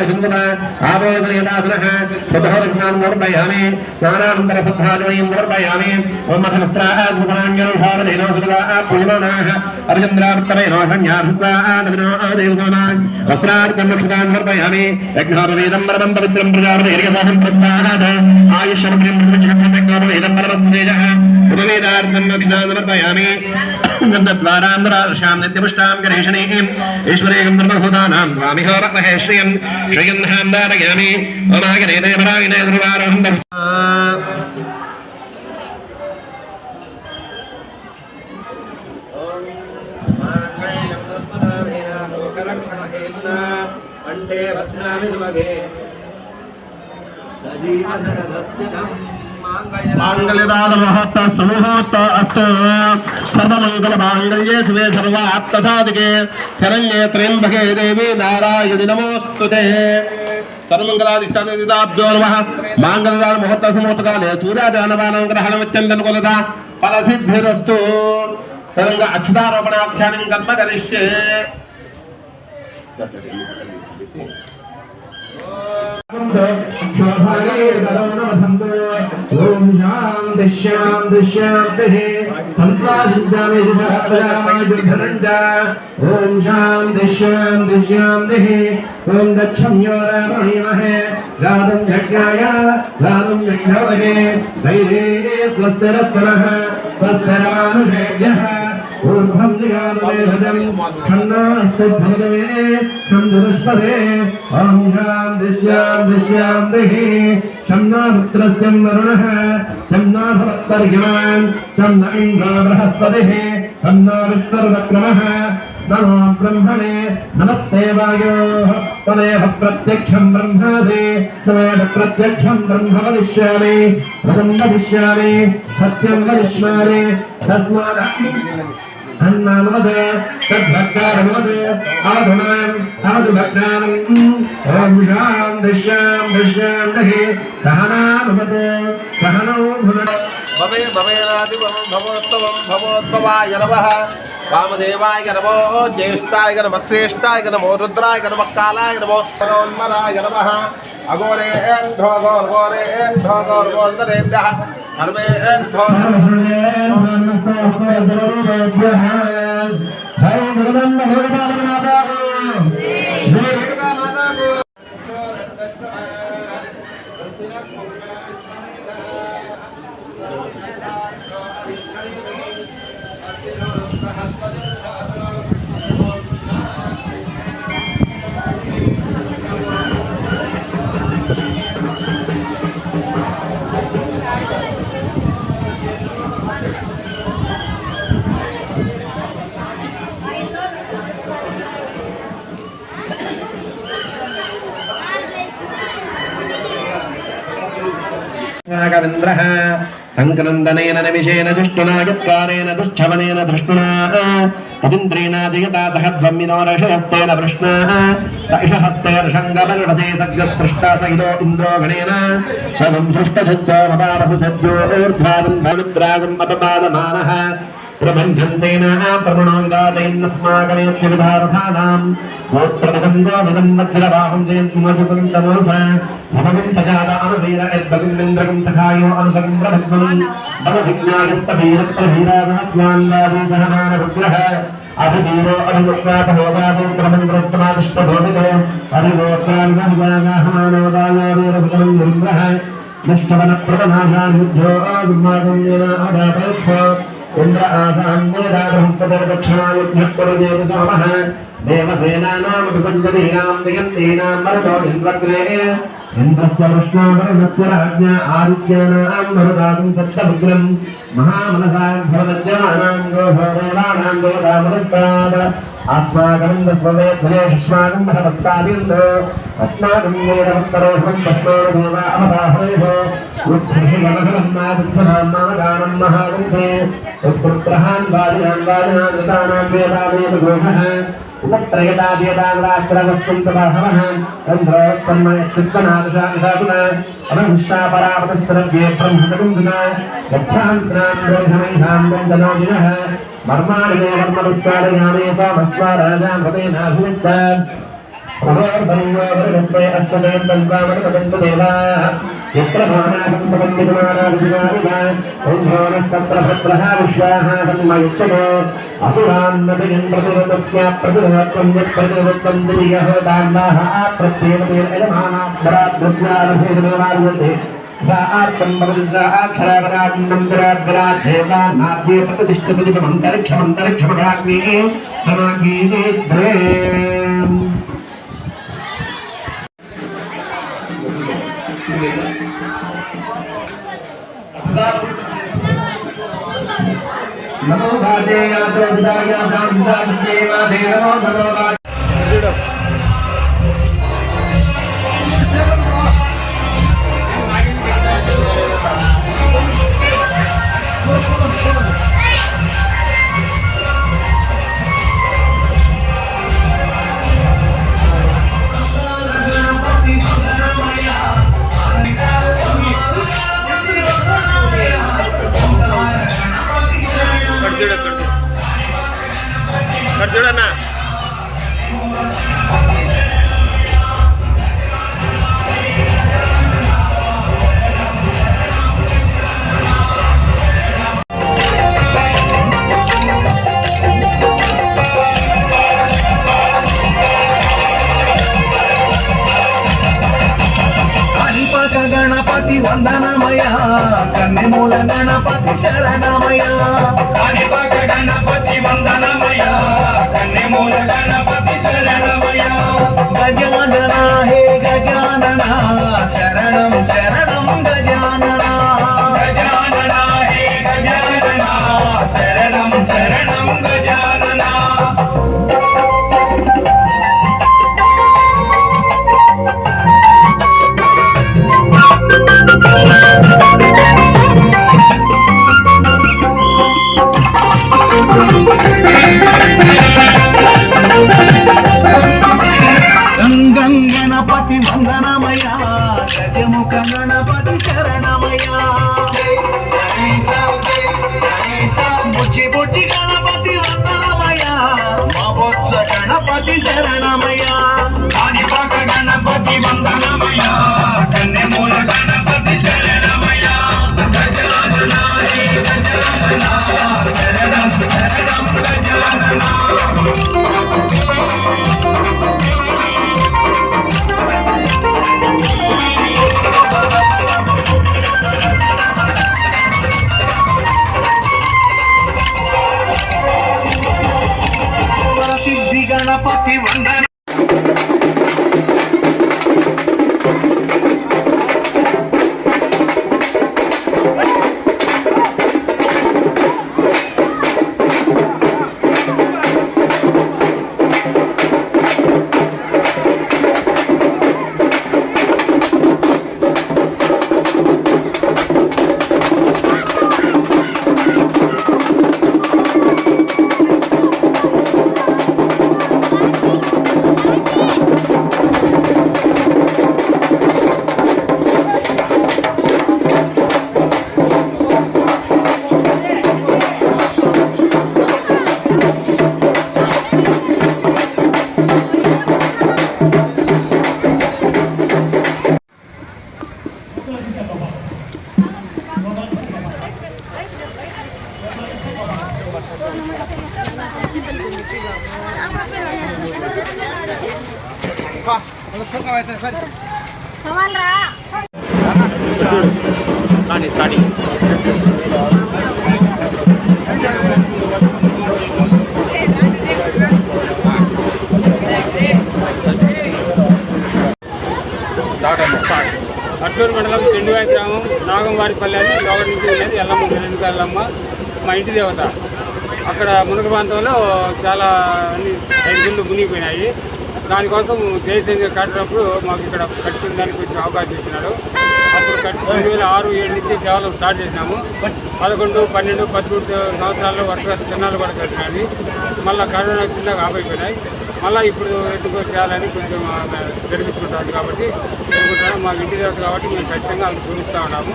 सुन्दरा आबोधनयदासनः स्वतःरक्षणान् समर्पयामि स्नानानन्तरशुद्धादिवयं समर्पयामि ओम सहस्राङ्गरुषावदेनो सुधा पूर्णनाः अर्जन्द्रावृत्तमेनो संज्ञार्षुत्वादविनो वस्त्रार्कं रक्षतान् समर्पयामि यज्ञोपवेदं परमं पवित्रं प्रजापतिर्यसाहं प्रस्ताहात् आयुष्यमग्निं यज्ञोपवेदं परमस्तेजः उपवेदार्थं रक्षतान् समर्पयामि गन्धद्वारान्तरार्षां नित्यपुष्टां गणेशनीं ईश्वरेकं सर्वभूतानां स्वामिहो रत्नहे श्रियं श्रियन्धां धारयामि ओमागनेने परागिने सर्वारोहं अंडे वत्नामि सुमगे मांगल्यदानमहत्त सुमुहूर्त अस्तु सर्वमंगलमांगल्ये शिवे सर्वार्थसाधिके शरण्ये त्र्यंबके देवी नारायणि नमोस्तुते सर्वमंगलादिष्टाभ्यो नमः मांगल्यदान मुहूर्त सुमुहूर्तकाले सूर्यादानवानां ग्रहणमत्यन्तनुकूलता फलसिद्धिरस्तु सर्वं अक्षतारोपणाख्यानं कर्म करिष्ये ओम शांति शांति शांति संप्राजितामि धनंजा ओम शांति शांति शांति ओम दक्षम्यो रामणीमहे रामं यज्ञाय रामं यज्ञवहे धैर्ये स्वस्तिरस्तनः स्वस्तिरमानुषेभ्यः ऊर्ध्वं दिगानुमेधजं खन्नास्ते भगवे खन्दुष्पदे ॐ शान्ति शान्ति शान्तिः शम्ना पुत्रस्य वरुणः शम्ना भवत्पर्यमान् शम्न इन्द्रो बृहस्पतिः शम्ना विश्वरुद्रक्रमः नमो ब्रह्मणे नमस्ते वायोः तमेव प्रत्यक्षं ब्रह्मादि तमेव प्रत्यक्षं ब्रह्म वदिष्यामि वदं वदिष्यामि सत्यं वदिष्यामि तस्मात् अन्नामद तद्भक्तारमद आधुनाम् आधुभक्तारम् ॐ शान्ति शान्ति शान्तिः सहनामद सहनौ भुनक्तु भवे भवेनादि भवोत्तमं भवोत्तमाय नमः वामदेवाय नमो ज्येष्ठाय नमः श्रेष्ठाय नमो रुद्राय नमः कालाय नमो मनोन्मराय नमः अघोरेभ्यो घोरघोरेभ्यो घोरघोरधरेभ्यः सर्वेभ्यो नागवेन्द्रः संक्रन्दनेन निमिषेण दुष्टुना युक्कारेण दुश्चवनेन धृष्टुना अदिन्द्रेणा जयता सहध्वम्मिनोरषयस्तेन वृष्णाः सैषहस्तेर्षङ्गमर्वसे सद्यस्पृष्टा सहितो इन्द्रो गणेन सदं सृष्टसज्जोमपारहुसज्जो ऊर्ध्वादं भविद्रागम् अपपादमानः प्रभञ्जन्तेन प्रवृणोङ्गादैन्नस्माकमेत्यविधारथानाम् गोत्रमगन्धोमिदं वज्रबाहुं जयन्तिमसुतं तमोसा भवगं सजादानुवीर यद्भगिन्द्रगं सखायो अनुसगं प्रभद्वं बलभिज्ञायस्तवीरप्रहीरामहत्वान्वादीसहमानरुद्रः अभिवीरो अभिमुक्तापहोगादोत्रमन्द्रोत्तमादिष्टभोमितो अभिगोत्रान्वहिगागाहमानोदायो वीरभुजनं गुरुन्द्रः निष्ठवनप्रदनाशान्युद्धो आगुमागुण्येन अडापयत्स इंद्र आसान्येदा बृहस्पतिर्दक्षिणायुध्यकुरुदेव सोमः देवसेनानामभिपञ्चदीनां दिगन्तीनां मरुतो इन्द्रग्ने इन्द्रस्य विष्णोर्वरुणस्य राज्ञा आदित्यानां मरुदागुं सप्तभुग्रं महामनसां भवदज्जमानां गोभोदेवानां देवतामनस्तात् अस्माकं दस्ववेद्भयेष्माकं भवत्तादिन्दो अस्माकं वेदवत्तरोहं तस्मादेवा अवदाहरेः उत्सृषिगमघवन्नादित्सनाम्नागानं महागुंसे उत्पुत्रहान् वादिनान् वादिनान् ऋतानां वेदावेदघोषः उपत्रयतादेताग्रात्रवस्तुं तदाहवः चन्द्रोत्पन्नचित्तनादशाविधातुना अनभिष्टापरापतस्तरव्ये ब्रह्मकुन्दुना गच्छान्त्रां ब्रह्मैहां वन्दनोजिनः मर्माणिने वर्मविस्तारयामे सोमस्वाराजां हतेनाभिविस्तान् उभयोर्भयोर्नस्ते अस्तदेवन्तन्वामनुपदन्तु देवाः यत्र भावनासन्तमन्दितमानादिशिवादिवा ओङ्घोनस्तत्र भद्रः विश्वाः तन्मयुच्यते असुरान्नतयन् प्रतिरतस्य प्रतिरतत्वं यत्प्रतिरतत्वं द्वितीयहोतान्वाः आप्रत्येवतेरमानाभराद्रुद्रारभेदमेवार्यते सा आर्तं वरुणसाक्षरावरान्नन्दराद्वराज्येवान्नाद्ये प्रतिष्ठसदितमन्तरिक्षमन्तरिक्षमभाग्नेः समागीनेद्रे नमो भाजे याचो विदाया दामदास्ते वाजे नमो नमो भाजे చూడన్నా గణపతి వందనమయ కన్నిమూల గణపతి శరణమయ కాణిపాక గణపతి వందనమయ కన్నిమూల గణపతి శరణమయ గజానన హే గజానన శరణం శరణం గజానన గజానన హే గజానన శరణం శరణం గజానన గణపతి వందనమయ గజముఖ గణపతి శరణమయ బుచ్చి బుచ్చి గణపతి వందనమయ మబొత్స గణపతి శరణమయ కాణిపాక గణపతి వందనమయ కన్నిమూల గణపతి శరణమయ గజానన హే గజానన శరణం శరణం గజానన సిద్ధి గణపతి వందన అట్లూరు మండలం చెండువాయి గ్రామం నాగంవారిపల్లి అని లోగడ నుంచి వెళ్ళేది ఎల్లమ్మ వెనుక ఎల్లమ్మ మా ఇంటి దేవత. అక్కడ మునగ ప్రాంతంలో చాలా అన్ని 5 గుళ్ళు మునిగిపోయినాయి. దానికోసం జయసేన కట్టినప్పుడు మాకు ఇక్కడ కట్టుకునేదానికి కొంచెం అవకాశం ఇచ్చినాడు. అప్పుడు 2006-2007 నుంచి కేవలం స్టార్ట్ చేసినాము. 11, 12, 13 సంవత్సరాల్లో వరుసగా చిన్నాలు కూడా కట్టినాయి. మళ్ళీ కరోనా కింద ఆపైపోయినాయి. మళ్ళీ ఇప్పుడు ఎందుకో చేయాలని కొంచెం జరిపించుకుంటాము. కాబట్టి అనుకుంటున్నాము మాకు ఇంటి దేవత కాబట్టి మేము ఖచ్చితంగా అది చూపిస్తూ ఉన్నాము.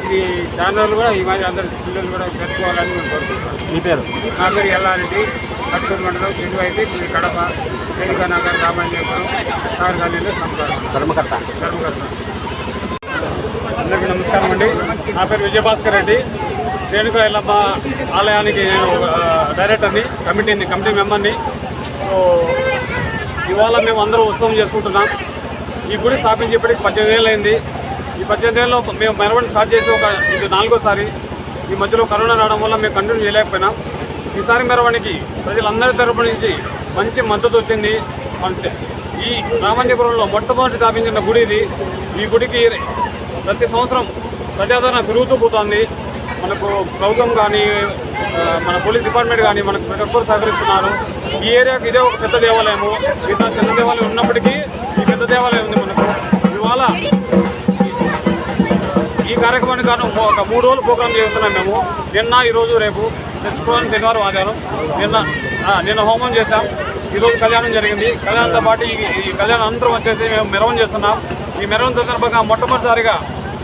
ఇది ఛానల్ కూడా ఈ మాదిరి అందరు పిల్లలు కూడా పెట్టుకోవాలని మేము కోరుకుంటున్నాం. మీ పేరు? నా పేరు ఎల్లారెడ్డి, కట్కూరు మండలం చెండువైతే కడప వేదిక నగర్ రామాంజపురం సాగర్ గాంధీలో సంపాదన ధర్మకర్త. అందరికీ నమస్కారం అండి. నా పేరు విజయభాస్కర్ రెడ్డి. రేణుకా ఎల్లమ్మ ఆలయానికి నేను డైరెక్టర్ని, కమిటీ మెంబర్ని. సో ఇవాళ మేము అందరూ ఉత్సవం చేసుకుంటున్నాం. ఈ గుడి స్థాపించి ఇప్పటికి 18 ఏళ్ళు అయింది. ఈ 18 ఏళ్ళలో మేము మెరవడం స్టార్ట్ చేసి ఇది 4వ. ఈ మధ్యలో కరోనా రావడం వల్ల మేము కంటిన్యూ చేయలేకపోయినాం. ఈసారి మెరవడానికి ప్రజలందరి తరపు నుంచి మంచి మద్దతు వచ్చింది. ఈ రామాంజపురంలో మొట్టమొదటి స్థాపించిన గుడి ఇది. ఈ గుడికి ప్రతి సంవత్సరం ప్రజాదరణ పెరుగుతూ పోతుంది. మనకు ప్రభుత్వం కానీ మన పోలీస్ డిపార్ట్మెంట్ కానీ మనకు ప్రతి ఒక్కరు సహకరిస్తున్నారు. ఈ ఏరియాకి ఇదే ఒక పెద్ద దేవాలయము. మిగతా చిన్న దేవాలయం ఉన్నప్పటికీ ఈ పెద్ద దేవాలయం ఉంది మనకు. ఇవాళ ఈ కార్యక్రమానికి కారణం ఒక 3 రోజులు ప్రోగ్రాం చేస్తున్నాం మేము. నిన్న, ఈరోజు, రేపు. శుక్రవారం, శనివారం, ఆదివారం. నిన్న హోమం చేశాం. ఈరోజు కళ్యాణం జరిగింది. కళ్యాణంతో పాటు ఈ కళ్యాణం అందరం వచ్చేసి మేము మెరవన చేస్తున్నాం. ఈ మెరవన సందర్భంగా మొట్టమొదటిసారిగా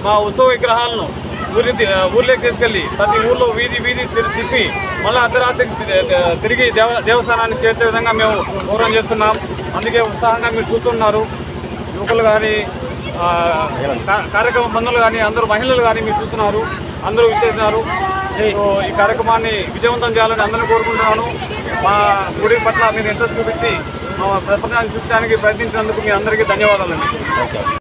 మా ఉత్సవ విగ్రహాలను ఊర్లోకి తీసుకెళ్ళి ప్రతి ఊర్లో వీధి తిప్పి మళ్ళీ అర్ధరాత్రి తిరిగి దేవస్థానాన్ని చేర్చే విధంగా మేము ప్రోగ్రాం చేస్తున్నాం. అందుకే ఉత్సాహంగా మీరు చూస్తున్నారు. యువకులు కానీ కార్యక్రమ బంధువులు కానీ అందరూ మహిళలు కానీ మీరు చూస్తున్నారు. అందరూ ఇచ్చేసినారు. ఈ కార్యక్రమాన్ని విజయవంతం చేయాలని అందరినీ కోరుకుంటున్నాను. మా గుడి పట్ల మీరు ఇంట్రెస్ట్ చూపించి మా ప్రపంచాన్ని చూపించడానికి ప్రయత్నించినందుకు మీ అందరికీ ధన్యవాదాలండి.